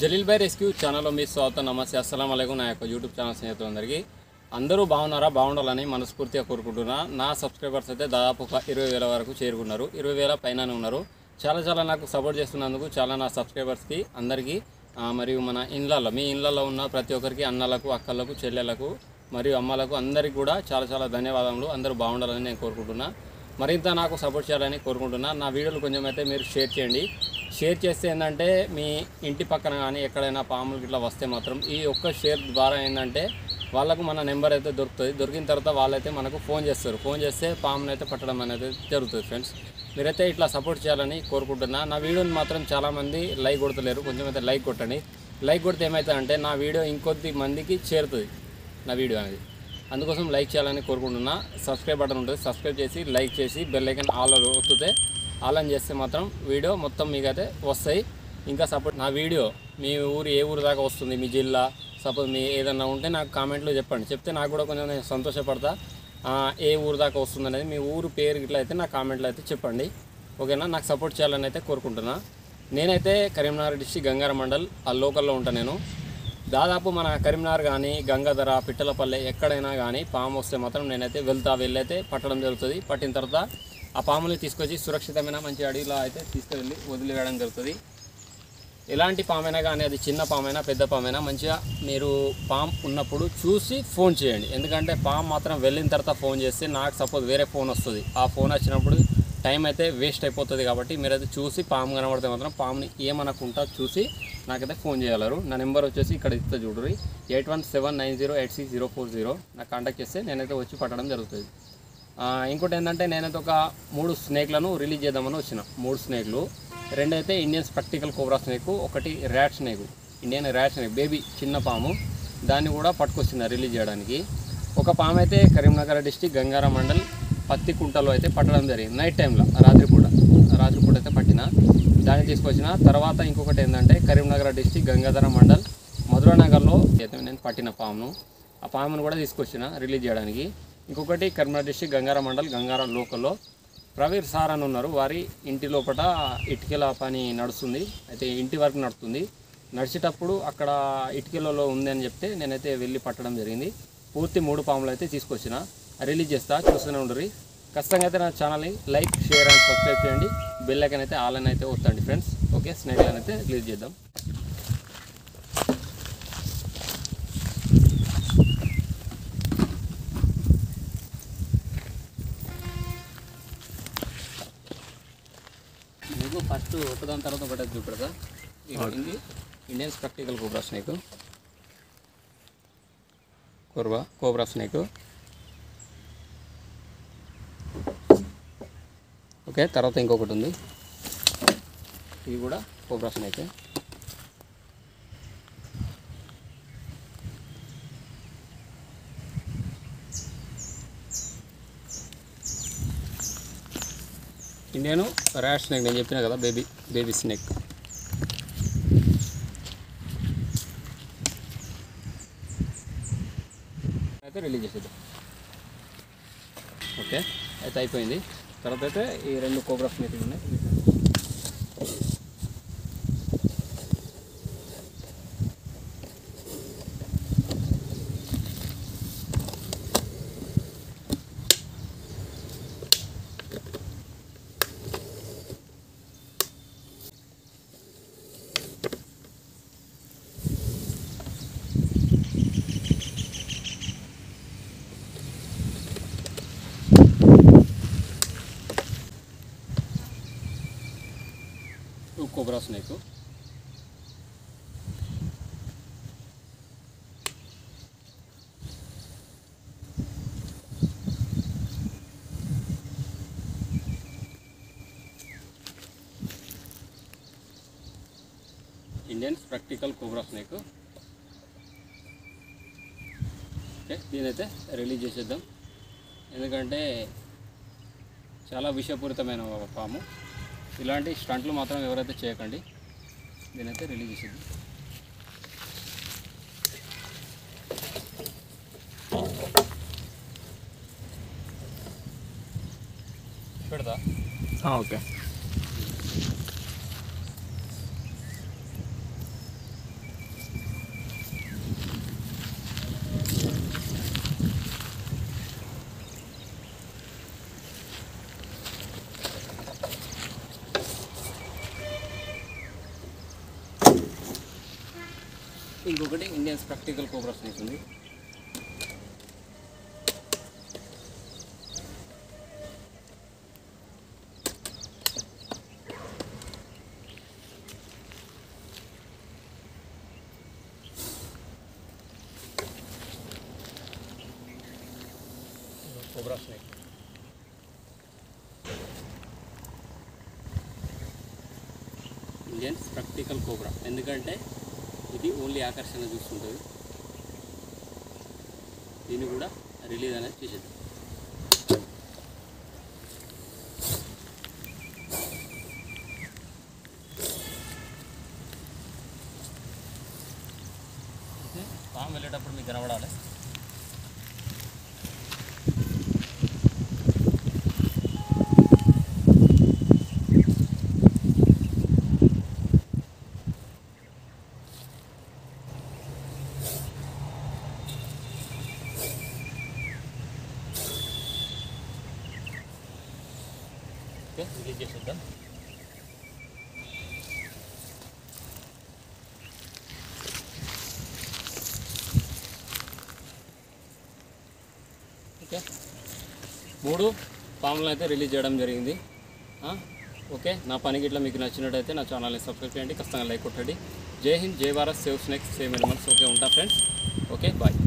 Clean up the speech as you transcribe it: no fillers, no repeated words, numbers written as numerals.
జలీల్ భాయ్ rescue ఛానల్లో మీ స్వాగతం. నమస్తే, అస్సలం అలైకుం. నా యొక్క యూట్యూబ్ ఛానల్ స్నేహితులందరికీ అందరూ బాగుండాలని మనస్ఫూర్తిగా కోరుకుంటున్నా. నా సబ్స్క్రైబర్స్ అయితే దాదాపు 20,000 వరకు చేరుకున్నారు. 20,000 పైననే ఉన్నారు. చాలా నాకు సపోర్ట్ చేస్తున్నందుకు చాలా నా సబ్స్క్రైబర్స్కి అందరికీ మరియు మన ఇళ్ళల్లో మీ ఇళ్ళల్లో ఉన్న ప్రతి ఒక్కరికి అన్నలకు, అక్కలకు, చెల్లెలకు మరియు అమ్మలకు అందరికీ కూడా చాలా ధన్యవాదములు. అందరూ బాగుండాలని నేను కోరుకుంటున్నా. మరింత నాకు సపోర్ట్ చేయాలని కోరుకుంటున్నా. నా వీడియోలు కొంచెం అయితే మీరు షేర్ చేయండి. షేర్ చేస్తే ఏంటంటే మీ ఇంటి పక్కన కానీ ఎక్కడైనా పాములు ఇట్లా వస్తే మాత్రం ఈ ఒక్క షేర్ ద్వారా ఏంటంటే వాళ్ళకు మన నెంబర్ అయితే దొరుకుతుంది. దొరికిన తర్వాత వాళ్ళైతే మనకు ఫోన్ చేస్తారు. ఫోన్ చేస్తే పామును అయితే పట్టడం అనేది జరుగుతుంది. ఫ్రెండ్స్, మీరైతే ఇట్లా సపోర్ట్ చేయాలని కోరుకుంటున్నా. నా వీడియోని మాత్రం చాలామంది లైక్ కొడతలేరు. కొంచెం అయితే లైక్ కొట్టండి. లైక్ కొడితే ఏమవుతుందంటే నా వీడియో ఇంకొద్ది మందికి చేరుతుంది నా వీడియో అనేది. అందుకోసం లైక్ చేయాలని కోరుకుంటున్నా. సబ్స్క్రైబ్ బటన్ ఉంటుంది, సబ్స్క్రైబ్ చేసి లైక్ చేసి బెల్ ఐకాన్ ఆల్ ఒత్తితే ఆల్ అని చేస్తే మాత్రం వీడియో మొత్తం మీకైతే వస్తాయి. ఇంకా సపోర్ట్ నా వీడియో మీ ఊరు ఏ ఊరు దాకా వస్తుంది, మీ జిల్లా సపోజ్ మీ ఏదన్నా ఉంటే నాకు కామెంట్లో చెప్పండి. చెప్తే నాకు కూడా కొంచెం నేను సంతోషపడతా. ఏ ఊరు దాకా వస్తుంది అనేది మీ ఊరు పేరు ఇట్లా అయితే నా కామెంట్లో అయితే చెప్పండి. ఓకేనా? నాకు సపోర్ట్ చేయాలని అయితే కోరుకుంటున్నా. నేనైతే కరీంనగర్ డిస్ట్రిక్ట్ గంగారం మండల్ ఆ లోకల్లో ఉంటాను. నేను దాదాపు మన కరీంనగర్ కానీ గంగాధర, పిట్టలపల్లె ఎక్కడైనా కానీ పాము వస్తే మాత్రం నేనైతే వెళ్ళైతే పట్టడం జరుగుతుంది. పట్టిన తర్వాత ఆ పాముని తీసుకొచ్చి సురక్షితమైన మంచి అడవిలో అయితే తీసుకువెళ్ళి వదిలివేయడం జరుగుతుంది. ఎలాంటి పామైనా కానీ అది చిన్న పామైనా పెద్ద పామైనా మంచిగా మీరు పాము ఉన్నప్పుడు చూసి ఫోన్ చేయండి. ఎందుకంటే పాము మాత్రం వెళ్ళిన తర్వాత ఫోన్ చేస్తే నాకు సపోజ్ వేరే ఫోన్ వస్తుంది. ఆ ఫోన్ వచ్చినప్పుడు టైం అయితే వేస్ట్ అయిపోతుంది. కాబట్టి మీరైతే చూసి పాము కనబడితే మాత్రం పాముని ఏమనకుండా చూసి నాకైతే ఫోన్ చేయగలరు. నా నెంబర్ వచ్చేసి ఇక్కడ ఇస్తే చూడరు, 8179086040. నాకు కాంటాక్ట్ చేస్తే నేనైతే వచ్చి పట్టడం జరుగుతుంది. ఇంకోటి ఏంటంటే నేనైతే ఒక 3 స్నేక్లను రిలీజ్ చేద్దామని వచ్చిన. 3 స్నేక్లు, 2 అయితే Indian spectacle cobra snake, 1 rat snake, Indian rat snake baby చిన్న పాము, దాన్ని కూడా పట్టుకొచ్చిన రిలీజ్ చేయడానికి. ఒక పాము అయితే కరీంనగర్ డిస్ట్రిక్ట్ గంగారం మండల్ పత్తికుంటలో అయితే పట్టడం జరిగింది. నైట్ టైంలో రాత్రిపూట అయితే పట్టిన దాన్ని తీసుకొచ్చిన. తర్వాత ఇంకొకటి ఏంటంటే కరీంనగర్ డిస్ట్రిక్ట్ గంగాధర మండల్ మధురానగర్లో అయితే నేను పట్టిన పామును, ఆ పామును కూడా తీసుకొచ్చిన రిలీజ్ చేయడానికి. ఇంకొకటి కరీంనగర్ డిస్ట్రిక్ట్ గంగారం మండల్ గంగారం లోకల్లో ప్రవీర్ సార్ అని ఉన్నారు. వారి ఇంటి లోపల ఇటుకల పని నడుస్తుంది. అయితే ఇంటి వరకు నడుస్తుంది. నడిచేటప్పుడు అక్కడ ఇటుకలలో ఉంది అని చెప్తే నేనైతే వెళ్ళి పట్టడం జరిగింది. పూర్తి 3 పాములు అయితే తీసుకొచ్చిన రిలీజ్ చేస్తా, చూస్తూనే ఉండరు. ఖచ్చితంగా అయితే నా ఛానల్ని లైక్, షేర్ అండ్ సబ్స్క్రైబ్ చేయండి. బెల్ ఐకాన్ అయితే ఆల్ అని అయితే వద్దండి ఫ్రెండ్స్. ఓకే, స్నేక్ లైన్ అయితే రిలీజ్ చేద్దాం. మీకు ఫస్ట్ ఒకదాని తర్వాత ఒకటి చూపెడతా. ఇది Indian spectacle cobra snake, cobra snake. Okay, తర్వాత ఇంకొకటి ఉంది, ఇది కూడా cobra snake. Indian rat snake నేను చెప్పినా కదా, బేబీ స్నేక్. అయితే రిలీజ్ చేసేద్దాం. ఓకే, అయితే అయిపోయింది. తర్వాత అయితే ఈ 2 కోబ్రా స్నేక్ ఉన్నాయి. Cobra snake, Indian spectacle cobra snake. Okay, దీనైతే release చేసేద్దాం. ఎందుకంటే చాలా విషపూరితమైన పాము. ఇలాంటి స్టంట్లు మాత్రం ఎవరైతే చేయకండి. దీనైతే రిలీజ్ చేసేద్దాం. పెడతా. ఓకే, ఇంకొకటి ఇండియన్స్ ప్రాక్టికల్ కోబ్రా స్నేక్ ఉంది. Cobra snake Indians practical cobra, ఎందుకంటే ఇది ఓన్లీ ఆకర్షణ చూస్తుంటుంది. దీన్ని కూడా రిలీజ్ అనేది చేసేద్దాం. పాము వెళ్ళేటప్పుడు మీకు కనబడాలి. ఓకే, రిలీజ్ చేసేద్దాం. ఓకే, 3 పాములను అయితే రిలీజ్ చేయడం జరిగింది. ఓకే, నా పనికి ఇట్లా మీకు నచ్చినట్టయితే నా ఛానల్ని సబ్స్క్రైబ్ చేయండి, ఖచ్చితంగా లైక్ కొట్టండి. జై హింద్, జై Bharat, save snakes, save animals. Okay, ఉంటా ఫ్రెండ్స్. Okay, bye.